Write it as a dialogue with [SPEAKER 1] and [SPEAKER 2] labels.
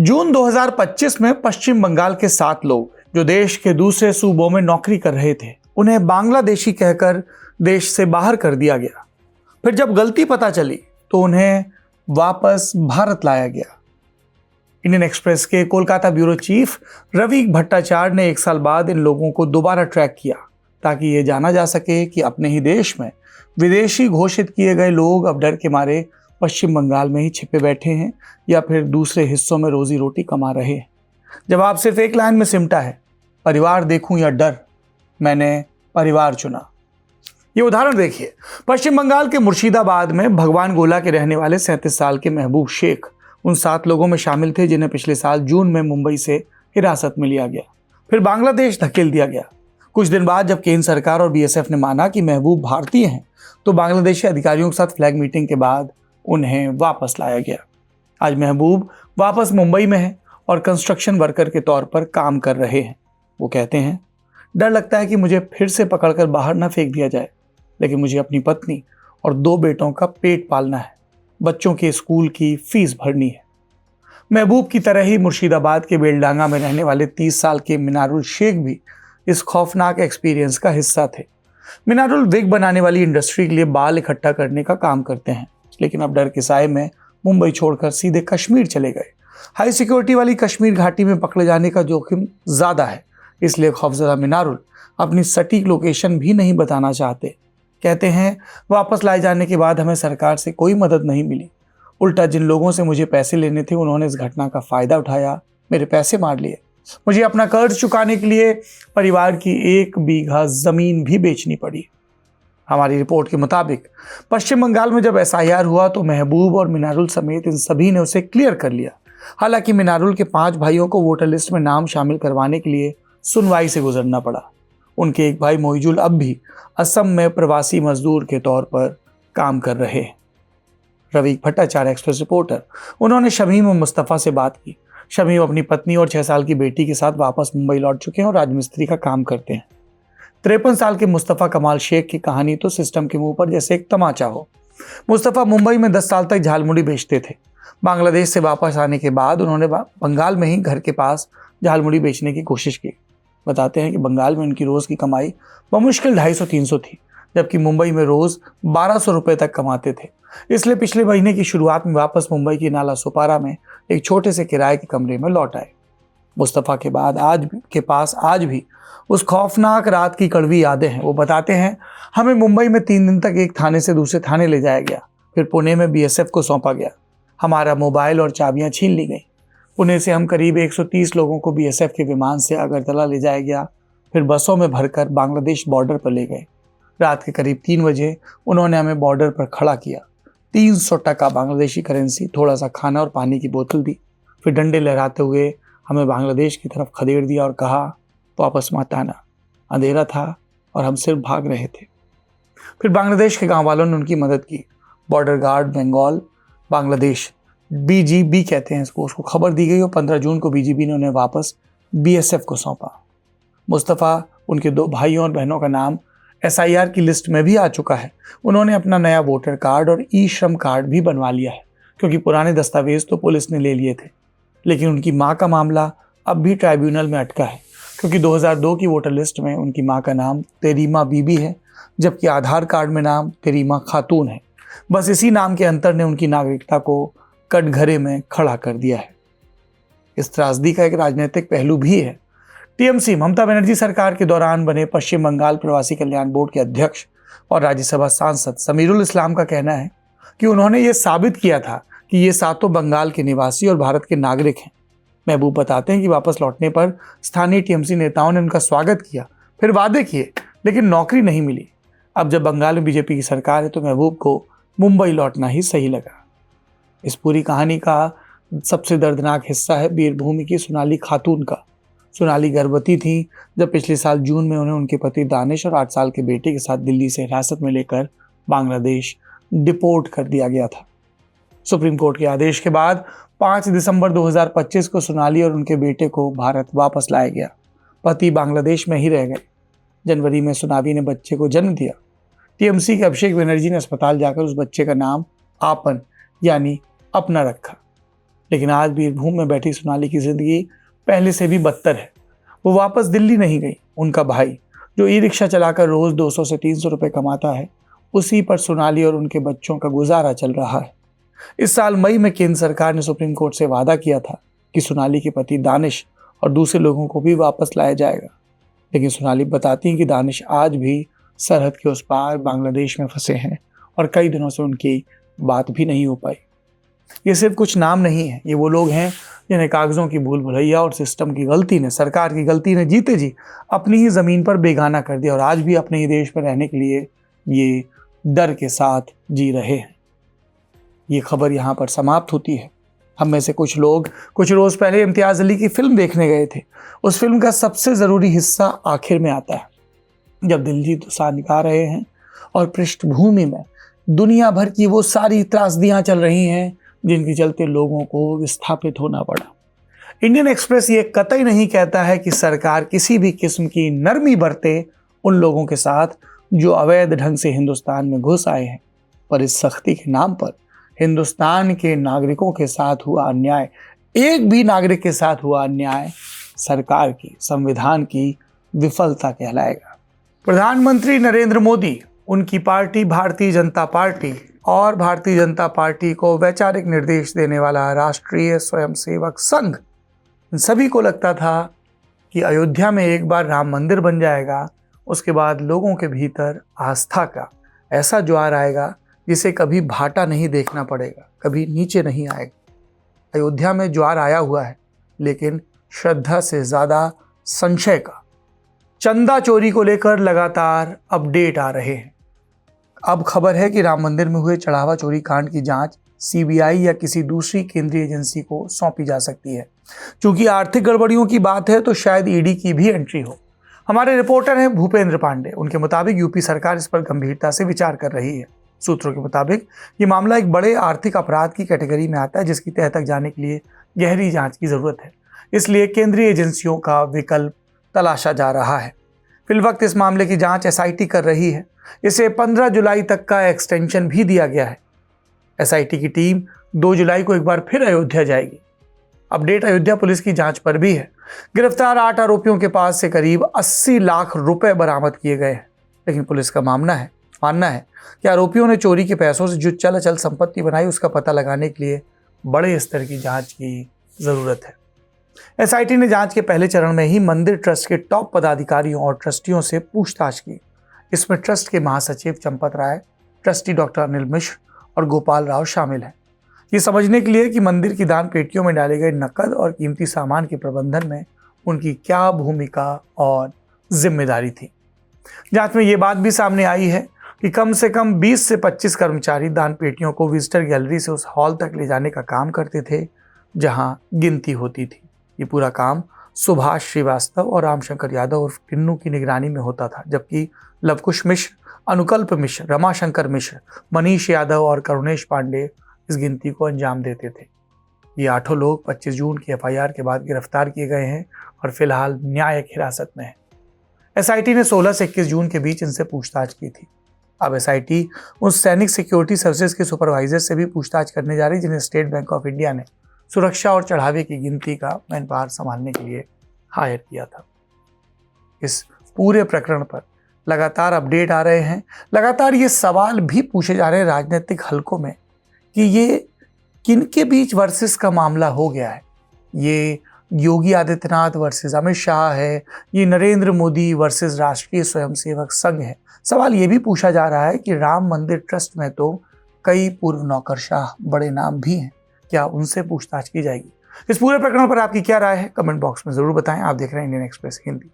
[SPEAKER 1] जून 2025 में पश्चिम बंगाल के 7 लोग जो देश के दूसरे सूबों में नौकरी कर रहे थे, उन्हें बांग्लादेशी कहकर देश से बाहर कर दिया गया। फिर जब गलती पता चली तो उन्हें वापस भारत लाया गया। इंडियन एक्सप्रेस के कोलकाता ब्यूरो चीफ रवि भट्टाचार्य ने 1 साल बाद इन लोगों को दोबारा ट्रैक किया ताकि ये जाना जा सके कि अपने ही देश में विदेशी घोषित किए गए लोग अब डर के मारे पश्चिम बंगाल में ही छिपे बैठे हैं या फिर दूसरे हिस्सों में रोजी रोटी कमा रहे हैं। जवाब सिर्फ एक लाइन में सिमटा है, परिवार देखूं या डर। मैंने परिवार चुना। ये उदाहरण देखिए, पश्चिम बंगाल के मुर्शिदाबाद में भगवान गोला के रहने वाले 37 साल के महबूब शेख उन 7 लोगों में शामिल थे जिन्हें पिछले साल जून में मुंबई से हिरासत में लिया गया, फिर बांग्लादेश धकेल दिया गया। कुछ दिन बाद जब केंद्र सरकार और बीएसएफ ने माना कि महबूब भारतीय हैं, तो बांग्लादेशी अधिकारियों के साथ फ्लैग मीटिंग के बाद उन्हें वापस लाया गया। आज महबूब वापस मुंबई में है और कंस्ट्रक्शन वर्कर के तौर पर काम कर रहे हैं। वो कहते हैं, डर लगता है कि मुझे फिर से पकड़कर बाहर न फेंक दिया जाए, लेकिन मुझे अपनी पत्नी और 2 बेटों का पेट पालना है, बच्चों के स्कूल की फीस भरनी है। महबूब की तरह ही मुर्शिदाबाद के बेलडांगा में रहने वाले 30 साल के मिनारुल शेख भी इस खौफनाक एक्सपीरियंस का हिस्सा थे। मिनारुल विग बनाने वाली इंडस्ट्री के लिए बाल इकट्ठा करने का काम करते हैं, लेकिन अब डर के साए में मुंबई छोड़कर सीधे कश्मीर चले गए। हाई सिक्योरिटी वाली कश्मीर घाटी में पकड़े जाने का जोखिम ज्यादा है, इसलिए खौफजदा मिनारुल अपनी सटीक लोकेशन भी नहीं बताना चाहते। कहते हैं, वापस लाए जाने के बाद हमें सरकार से कोई मदद नहीं मिली। उल्टा जिन लोगों से मुझे पैसे लेने थे उन्होंने इस घटना का फायदा उठाया, मेरे पैसे मार लिए। मुझे अपना कर्ज चुकाने के लिए परिवार की 1 बीघा जमीन भी बेचनी पड़ी। हमारी रिपोर्ट के मुताबिक पश्चिम बंगाल में जब एसआईआर हुआ तो महबूब और मिनारुल समेत इन सभी ने उसे क्लियर कर लिया। हालांकि मिनारुल के 5 भाइयों को वोटर लिस्ट में नाम शामिल करवाने के लिए सुनवाई से गुजरना पड़ा। उनके एक भाई मोइजुल अब भी असम में प्रवासी मजदूर के तौर पर काम कर रहे हैं। Ravi Bhattacharya, Express reporter. उन्होंने शमीम और मुस्तफ़ा से बात की। शमीम अपनी पत्नी और 6 साल की बेटी के साथ वापस मुंबई लौट चुके हैं और राजमिस्त्री का काम करते हैं। 53 साल के मुस्तफ़ा कमाल शेख की कहानी तो सिस्टम के मुंह पर जैसे एक तमाचा हो। मुस्तफ़ा मुंबई में 10 साल तक झालमुड़ी बेचते थे। बांग्लादेश से वापस आने के बाद उन्होंने बंगाल में ही घर के पास झालमुड़ी बेचने की कोशिश की। बताते हैं कि बंगाल में उनकी रोज़ की कमाई बमुश्किल 250-300 थी, जबकि मुंबई में रोज़ 1200 रुपये तक कमाते थे। इसलिए पिछले महीने की शुरुआत में वापस मुंबई की नाला सोपारा में एक छोटे से किराए के कमरे में लौट आए। मुस्तफ़ा के पास आज भी उस खौफनाक रात की कड़वी यादें हैं। वो बताते हैं, हमें मुंबई में 3 दिन तक एक थाने से दूसरे थाने ले जाया गया, फिर पुणे में बीएसएफ को सौंपा गया। हमारा मोबाइल और चाबियां छीन ली गई। पुणे से हम करीब 130 लोगों को बीएसएफ के विमान से अगरतला ले जाया गया, फिर बसों में भरकर बांग्लादेश बॉर्डर पर ले गए। रात के करीब 3 बजे उन्होंने हमें बॉर्डर पर खड़ा किया। 300 टका बांग्लादेशी करेंसी, थोड़ा सा खाना और पानी की बोतल दी। फिर डंडे लहराते हुए हमें बांग्लादेश की तरफ खदेड़ दिया और कहा, वापस मत आना, अंधेरा था और हम सिर्फ भाग रहे थे। फिर बांग्लादेश के गांव वालों ने उनकी मदद की। Border Guard Bengal Bangladesh, BGB कहते हैं उसको खबर दी गई और 15 जून को बीजीबी ने उन्हें वापस बीएसएफ को सौंपा। मुस्तफ़ा, उनके 2 भाइयों और बहनों का नाम एसआईआर की लिस्ट में भी आ चुका है। उन्होंने अपना नया वोटर कार्ड और ई श्रम कार्ड भी बनवा लिया है, क्योंकि पुराने दस्तावेज तो पुलिस ने ले लिए थे। लेकिन उनकी मां का मामला अब भी ट्राइब्यूनल में अटका है, क्योंकि 2002 की वोटर लिस्ट में उनकी मां का नाम तेरीमा बीबी है, जबकि आधार कार्ड में नाम तेरीमा खातून है। बस इसी नाम के अंतर ने उनकी नागरिकता को कटघरे में खड़ा कर दिया है। इस त्रासदी का एक राजनीतिक पहलू भी है। टीएमसी ममता बनर्जी सरकार के दौरान बने पश्चिम बंगाल प्रवासी कल्याण बोर्ड के अध्यक्ष और राज्यसभा सांसद समीरुल इस्लाम का कहना है कि उन्होंने ये साबित किया था कि ये 7 बंगाल के निवासी और भारत के नागरिक हैं। महबूब बताते हैं कि वापस लौटने पर स्थानीय टीएमसी नेताओं ने उनका स्वागत किया, फिर वादे किए, लेकिन नौकरी नहीं मिली। अब जब बंगाल में बीजेपी की सरकार है तो महबूब को मुंबई लौटना ही सही लगा। इस पूरी कहानी का सबसे दर्दनाक हिस्सा है वीरभूमि की सोनाली खातून का। सोनाली गर्भवती थी जब पिछले साल जून में उन्हें उनके पति दानिश और 8 साल के बेटे के साथ दिल्ली से हिरासत में लेकर बांग्लादेश डिपोर्ट कर दिया गया था। सुप्रीम कोर्ट के आदेश के बाद 5 दिसंबर 2025 को सोनाली और उनके बेटे को भारत वापस लाया गया। पति बांग्लादेश में ही रह गए। जनवरी में सोनाली ने बच्चे को जन्म दिया। टीएमसी के अभिषेक बनर्जी ने अस्पताल जाकर उस बच्चे का नाम आपन यानी अपना रखा। लेकिन आज वीरभूम में बैठी सोनाली की जिंदगी पहले से भी बदतर है। वो वापस दिल्ली नहीं गई। उनका भाई जो ई रिक्शा चलाकर रोज 200 से 300 रुपए कमाता है, उसी पर सोनाली और उनके बच्चों का गुजारा चल रहा है। इस साल मई में केंद्र सरकार ने सुप्रीम कोर्ट से वादा किया था कि सोनाली के पति दानिश और दूसरे लोगों को भी वापस लाया जाएगा, लेकिन सोनाली बताती हैं कि दानिश आज भी सरहद के उस पार बांग्लादेश में फंसे हैं और कई दिनों से उनकी बात भी नहीं हो पाई। ये सिर्फ कुछ नाम नहीं है, ये वो लोग हैं जिन्हें कागजों की भूल भुलैया और सिस्टम की गलती ने, सरकार की गलती ने जीते जी अपनी ही जमीन पर बेगाना कर दिया और आज भी अपने ही देश में रहने के लिए ये डर के साथ जी रहे हैं। ये खबर यहाँ पर समाप्त होती है। हम में से कुछ लोग कुछ रोज पहले इम्तियाज अली की फिल्म देखने गए थे। उस फिल्म का सबसे जरूरी हिस्सा आखिर में आता है, जब दिलजीत दोसांझ गा रहे हैं और पृष्ठभूमि में दुनिया भर की वो सारी त्रासदियां चल रही हैं जिनके चलते लोगों को विस्थापित होना पड़ा। इंडियन एक्सप्रेस ये कतई नहीं कहता है कि सरकार किसी भी किस्म की नरमी बरते उन लोगों के साथ जो अवैध ढंग से हिंदुस्तान में घुस आए हैं, पर इस सख्ती के नाम पर हिंदुस्तान के नागरिकों के साथ हुआ अन्याय, एक भी नागरिक के साथ हुआ अन्याय सरकार की, संविधान की विफलता कहलाएगा। प्रधानमंत्री नरेंद्र मोदी, उनकी पार्टी भारतीय जनता पार्टी और भारतीय जनता पार्टी को वैचारिक निर्देश देने वाला राष्ट्रीय स्वयंसेवक संघ, इन सभी को लगता था कि अयोध्या में एक बार राम मंदिर बन जाएगा, उसके बाद लोगों के भीतर आस्था का ऐसा ज्वार आएगा जिसे कभी भाटा नहीं देखना पड़ेगा, कभी नीचे नहीं आएगा। अयोध्या में ज्वार आया हुआ है, लेकिन श्रद्धा से ज़्यादा संशय का। चंदा चोरी को लेकर लगातार अपडेट आ रहे हैं। अब खबर है कि राम मंदिर में हुए चढ़ावा चोरी कांड की जांच सीबीआई या किसी दूसरी केंद्रीय एजेंसी को सौंपी जा सकती है। क्योंकि आर्थिक गड़बड़ियों की बात है तो शायद ईडी की भी एंट्री हो। हमारे रिपोर्टर हैं भूपेंद्र पांडे। उनके मुताबिक यूपी सरकार इस पर गंभीरता से विचार कर रही है। सूत्रों के मुताबिक ये मामला एक बड़े आर्थिक अपराध की कैटेगरी में आता है, जिसकी तह तक जाने के लिए गहरी जांच की जरूरत है। इसलिए केंद्रीय एजेंसियों का विकल्प तलाशा जा रहा है। फिलवक्त इस मामले की जांच एसआईटी कर रही है। इसे 15 जुलाई तक का एक्सटेंशन भी दिया गया है। एसआईटी की टीम 2 जुलाई को एक बार फिर अयोध्या जाएगी। अपडेट अयोध्या पुलिस की जांच पर भी है। गिरफ्तार 8 आरोपियों के पास से करीब 80 लाख रुपए बरामद किए गए हैं, लेकिन पुलिस का मानना है कि आरोपियों ने चोरी के पैसों से जो चल अचल संपत्ति बनाई, उसका पता लगाने के लिए बड़े स्तर की जांच की जरूरत है। एसआईटी ने जांच के पहले चरण में ही मंदिर ट्रस्ट के टॉप पदाधिकारियों और ट्रस्टियों से पूछताछ की। इसमें ट्रस्ट के महासचिव चंपत राय, ट्रस्टी डॉक्टर अनिल मिश्र और गोपाल राव शामिल हैं। ये समझने के लिए कि मंदिर की दान पेटियों में डाले गए नकद और कीमती सामान के प्रबंधन में उनकी क्या भूमिका और जिम्मेदारी थी। जांच में ये बात भी सामने आई है कि कम से कम 20 से 25 कर्मचारी दान पेटियों को विजिटर गैलरी से उस हॉल तक ले जाने का काम करते थे जहां गिनती होती थी। ये पूरा काम सुभाष श्रीवास्तव और रामशंकर यादव और किन्नू की निगरानी में होता था, जबकि लवकुश मिश्र, अनुकल्प मिश्र, रमाशंकर मिश्र, मनीष यादव और करुणेश पांडे इस गिनती को अंजाम देते थे। ये 8 लोग 25 जून की एफआईआर के बाद गिरफ्तार किए गए हैं और फिलहाल न्यायिक हिरासत में हैं। एसआईटी ने 16 से 21 जून के बीच इनसे पूछताछ की थी। अब एसआईटी उस सैनिक सिक्योरिटी सर्विसेज के सुपरवाइजर से भी पूछताछ करने जा रही, जिन्हें स्टेट बैंक ऑफ इंडिया ने सुरक्षा और चढ़ावे की गिनती का मैन पावर संभालने के लिए हायर किया था। इस पूरे प्रकरण पर लगातार अपडेट आ रहे हैं। लगातार ये सवाल भी पूछे जा रहे हैं राजनीतिक हलकों में कि ये किनके बीच वर्सेस का मामला हो गया है। ये योगी आदित्यनाथ वर्सेस अमित शाह है, ये नरेंद्र मोदी वर्सेस राष्ट्रीय स्वयंसेवक संघ है। सवाल ये भी पूछा जा रहा है कि राम मंदिर ट्रस्ट में तो कई पूर्व नौकरशाह बड़े नाम भी हैं, क्या उनसे पूछताछ की जाएगी? इस पूरे प्रकरण पर आपकी क्या राय है? कमेंट बॉक्स में जरूर बताएं। आप देख रहे हैं इंडियन एक्सप्रेस हिंदी।